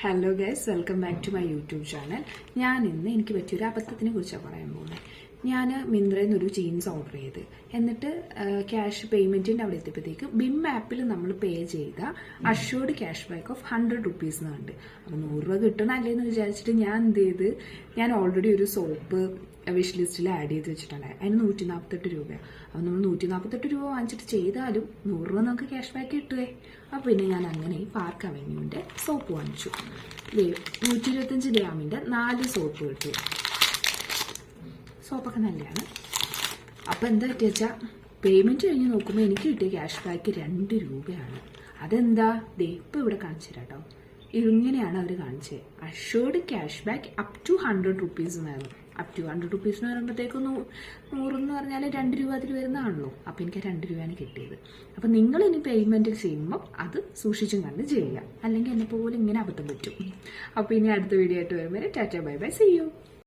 Hello guys, welcome back to my YouTube channel. ഞാൻ ഇന്ന് എനിക്ക് പറ്റിയൊരു അബദ്ധത്തിനെ കുറിച്ചാണ് പറയാൻ പോകുന്നത്. ഞാൻ മിന്ത്രയിൽ നിന്നൊരു ജീൻസ് ഓർഡർ ചെയ്ത് എന്നിട്ട് ക്യാഷ് പേയ്മെൻറ്റിൻ്റെ അവിടെ എത്തിയപ്പോഴത്തേക്ക് ബിം ആപ്പിൽ നമ്മൾ പേ ചെയ്ത assured cash back of 100 rupees എന്നുണ്ട്. അപ്പോൾ 100 രൂപ കിട്ടണമല്ലേ എന്ന് വിചാരിച്ചിട്ട് ഞാൻ എന്ത് ചെയ്ത്, ഞാൻ ഓൾറെഡി ഒരു സോപ്പ് വിഷ് ലിസ്റ്റിൽ ആഡ് ചെയ്ത് വെച്ചിട്ടുണ്ട്. അതിന് 148 രൂപയാണ്. അപ്പോൾ നമ്മൾ 148 രൂപ വാങ്ങിച്ചിട്ട് ചെയ്താലും 100 രൂപ നമുക്ക് ക്യാഷ് ബാക്ക് കിട്ടുവേ. അപ്പോൾ പിന്നെ ഞാൻ അങ്ങനെ പാർക്ക് അവന്യൂവിൻ്റെ സോപ്പ് വാങ്ങിച്ചു. 125 ഗ്രാമിൻ്റെ 4 സോപ്പ് കിട്ടി. സോപ്പൊക്കെ നല്ലതാണ്. അപ്പോൾ എന്താ പറ്റി വെച്ചാൽ പേയ്മെൻറ്റ് കഴിഞ്ഞ് നോക്കുമ്പോൾ എനിക്ക് കിട്ടിയ ക്യാഷ് ബാക്ക് 2 രൂപയാണ്. അതെന്താ ഇപ്പോൾ ഇവിടെ കാണിച്ചു തരാം കേട്ടോ. ഇങ്ങനെയാണ് അവർ കാണിച്ചത്. Assured cash back up to 100 rupees എന്നായിരുന്നു. അപ് ടു 100 rupees എന്ന് പറയുമ്പോഴത്തേക്കും 100 എന്ന് പറഞ്ഞാൽ 2 രൂപ അതിൽ വരുന്നതാണല്ലോ. അപ്പോൾ എനിക്ക് 2 രൂപയാണ് കിട്ടിയത്. അപ്പോൾ നിങ്ങൾ ഇനി പേയ്മെൻറ്റ് ചെയ്യുമ്പോൾ അത് സൂക്ഷിച്ചും കണ്ട് ചെയ്യുക, അല്ലെങ്കിൽ എന്നെ പോലെ ഇങ്ങനെ അബദ്ധം പറ്റും. അപ്പോൾ ഇനി അടുത്ത വീഡിയോ ആയിട്ട് വരുമ്പോൾ ടാറ്റ ബൈ ബൈ, സീ യു.